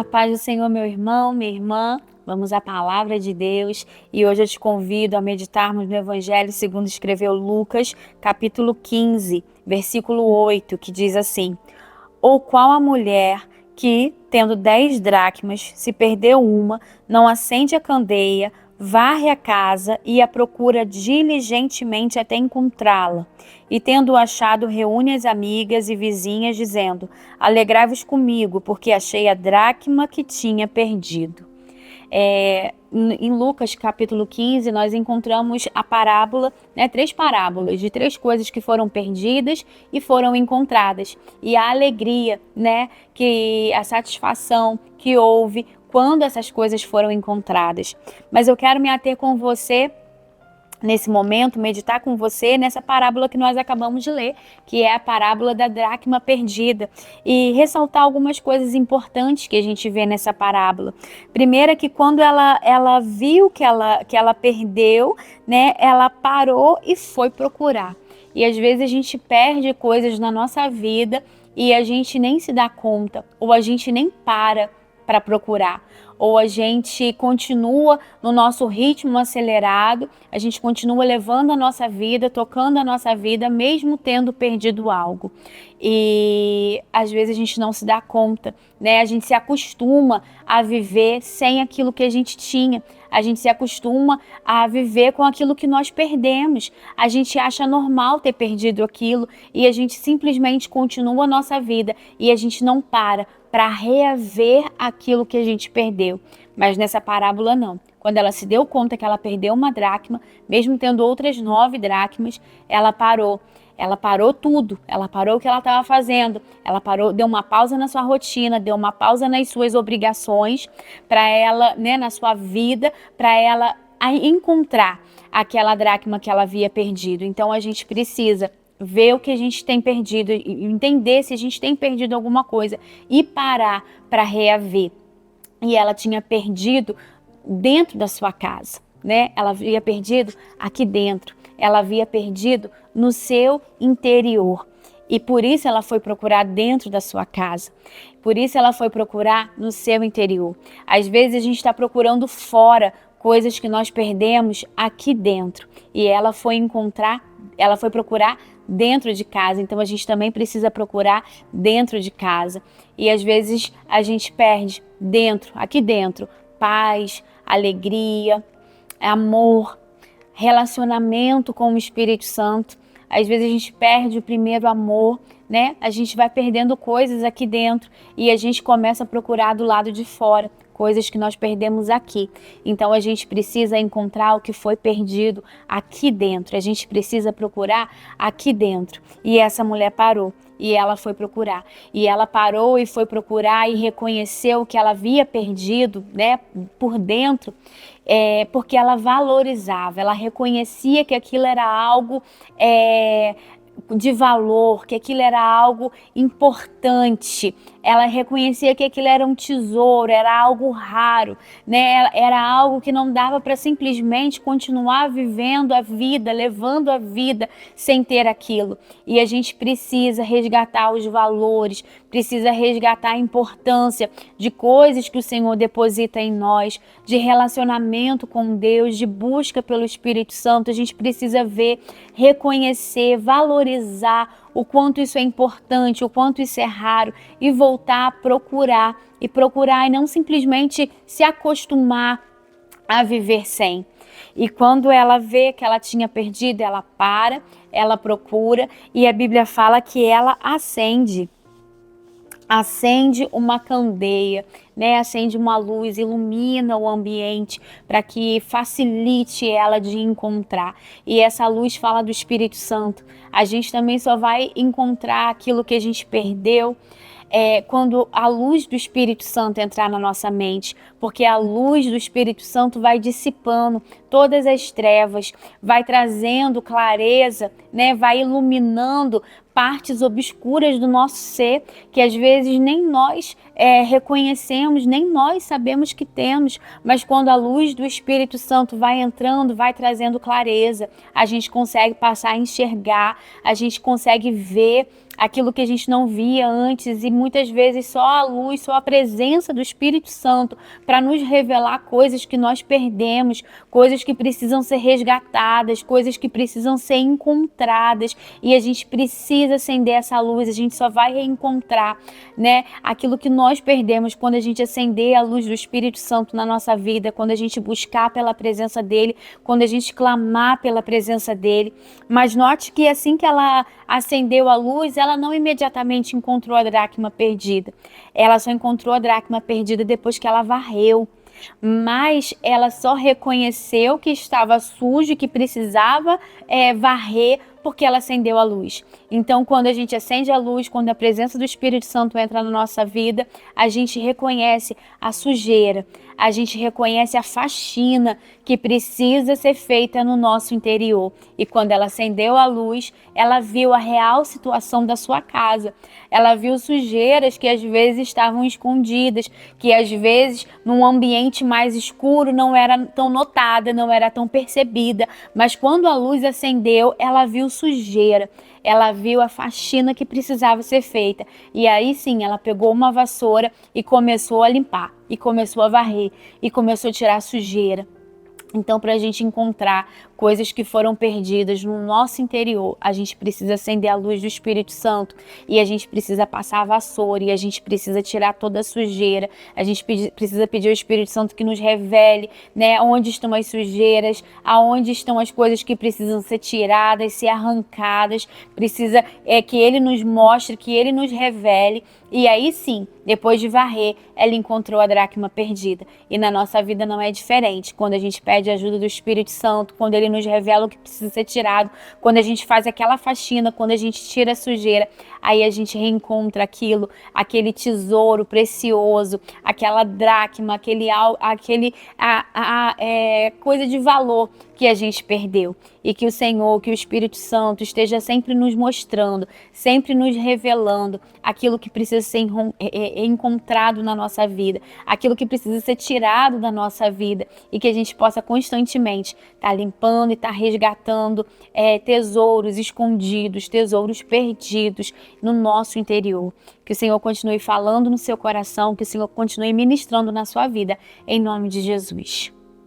A paz do Senhor, meu irmão, minha irmã. Vamos à palavra de Deus e hoje eu te convido a meditarmos no Evangelho segundo escreveu Lucas, capítulo 15, versículo 8, que diz assim: Ou qual a mulher que, tendo 10 dracmas, se perdeu uma, não acende a candeia, varre a casa e a procura diligentemente até encontrá-la. E tendo achado, reúne as amigas e vizinhas, dizendo: Alegrai-vos comigo, porque achei a dracma que tinha perdido. Em Lucas capítulo 15, nós encontramos a parábola, três parábolas de três coisas que foram perdidas e foram encontradas. E a alegria, a satisfação que houve quando essas coisas foram encontradas. Mas eu quero me ater com você nesse momento, meditar com você nessa parábola que nós acabamos de ler, que é a parábola da dracma perdida, e ressaltar algumas coisas importantes que a gente vê nessa parábola. Primeiro é que quando ela viu que ela perdeu, ela parou e foi procurar. E às vezes a gente perde coisas na nossa vida e a gente nem se dá conta, ou a gente nem para procurar, ou a gente continua no nosso ritmo acelerado, a gente continua levando a nossa vida, tocando a nossa vida, mesmo tendo perdido algo. E às vezes a gente não se dá conta, A gente se acostuma a viver sem aquilo que a gente tinha. A gente se acostuma a viver com aquilo que nós perdemos. A gente acha normal ter perdido aquilo e a gente simplesmente continua a nossa vida e a gente não para reaver aquilo que a gente perdeu. Mas nessa parábola não. Quando ela se deu conta que ela perdeu uma dracma, mesmo tendo outras 9 dracmas, ela parou. Ela parou tudo, ela parou o que ela estava fazendo, ela parou, deu uma pausa na sua rotina, deu uma pausa nas suas obrigações, para ela, na sua vida, para ela encontrar aquela dracma que ela havia perdido. Então a gente precisa ver o que a gente tem perdido, entender se a gente tem perdido alguma coisa e parar para reaver. E ela tinha perdido dentro da sua casa, Ela havia perdido aqui dentro, ela havia perdido no seu interior. E por isso ela foi procurar dentro da sua casa. Por isso ela foi procurar no seu interior. Às vezes a gente está procurando fora coisas que nós perdemos aqui dentro. E ela foi procurar dentro de casa. Então a gente também precisa procurar dentro de casa. E às vezes a gente perde aqui dentro, paz, alegria, amor, relacionamento com o Espírito Santo. Às vezes a gente perde o primeiro amor, A gente vai perdendo coisas aqui dentro e a gente começa a procurar do lado de fora, coisas que nós perdemos aqui. Então a gente precisa encontrar o que foi perdido aqui dentro. A gente precisa procurar aqui dentro. E essa mulher parou. E ela foi procurar. E ela parou e foi procurar e reconheceu o que ela havia perdido, por dentro, porque ela valorizava, ela reconhecia que aquilo era algo de valor, que aquilo era algo importante. Ela reconhecia que aquilo era um tesouro, era algo raro, Era algo que não dava para simplesmente continuar vivendo a vida, levando a vida sem ter aquilo. E a gente precisa resgatar os valores, precisa resgatar a importância de coisas que o Senhor deposita em nós, de relacionamento com Deus, de busca pelo Espírito Santo. A gente precisa ver, reconhecer, valorizar o quanto isso é importante, o quanto isso é raro, e voltar a procurar e não simplesmente se acostumar a viver sem. E quando ela vê que ela tinha perdido, ela para, ela procura, e a Bíblia fala que ela acende uma candeia, acende uma luz, ilumina o ambiente para que facilite ela de encontrar. E essa luz fala do Espírito Santo. A gente também só vai encontrar aquilo que a gente perdeu quando a luz do Espírito Santo entrar na nossa mente, porque a luz do Espírito Santo vai dissipando todas as trevas, vai trazendo clareza, vai iluminando partes obscuras do nosso ser, que às vezes nem nós reconhecemos, nem nós sabemos que temos, mas quando a luz do Espírito Santo vai entrando, vai trazendo clareza, a gente consegue passar a enxergar, a gente consegue ver aquilo que a gente não via antes, e muitas vezes só a luz, só a presença do Espírito Santo para nos revelar coisas que nós perdemos, coisas que precisam ser resgatadas, coisas que precisam ser encontradas, e a gente precisa acender essa luz. A gente só vai reencontrar, né, aquilo que nós perdemos quando a gente acender a luz do Espírito Santo na nossa vida, quando a gente buscar pela presença dele, quando a gente clamar pela presença dele. Mas note que assim que ela acendeu a luz, ela não imediatamente encontrou a dracma perdida. Ela só encontrou a dracma perdida depois que ela varreu. Mas ela só reconheceu que estava sujo e que precisava varrer, porque ela acendeu a luz. Então, quando a gente acende a luz, quando a presença do Espírito Santo entra na nossa vida, a gente reconhece a sujeira, a gente reconhece a faxina que precisa ser feita no nosso interior. E quando ela acendeu a luz, ela viu a real situação da sua casa. Ela viu sujeiras que às vezes estavam escondidas, que às vezes num ambiente mais escuro não era tão notada, não era tão percebida. Mas quando a luz acendeu, ela viu sujeira. Ela viu a faxina que precisava ser feita. E aí sim, ela pegou uma vassoura e começou a limpar. E começou a varrer. E começou a tirar a sujeira. Então, para a gente encontrar coisas que foram perdidas no nosso interior, a gente precisa acender a luz do Espírito Santo, e a gente precisa passar a vassoura, e a gente precisa tirar toda a sujeira. A gente precisa pedir ao Espírito Santo que nos revele, né, onde estão as sujeiras, aonde estão as coisas que precisam ser tiradas, ser arrancadas. Precisa que Ele nos mostre, que Ele nos revele. E aí sim, depois de varrer, ela encontrou a dracma perdida. E na nossa vida não é diferente. Quando a gente pede a ajuda do Espírito Santo, quando Ele nos revela o que precisa ser tirado, quando a gente faz aquela faxina, quando a gente tira a sujeira, aí a gente reencontra aquilo, aquele tesouro precioso, aquela dracma, coisa de valor que a gente perdeu. E que o Senhor, que o Espírito Santo esteja sempre nos mostrando, sempre nos revelando aquilo que precisa ser encontrado na nossa vida, aquilo que precisa ser tirado da nossa vida, e que a gente possa constantemente estar limpando e estar resgatando tesouros escondidos, tesouros perdidos no nosso interior. Que o Senhor continue falando no seu coração, que o Senhor continue ministrando na sua vida, em nome de Jesus.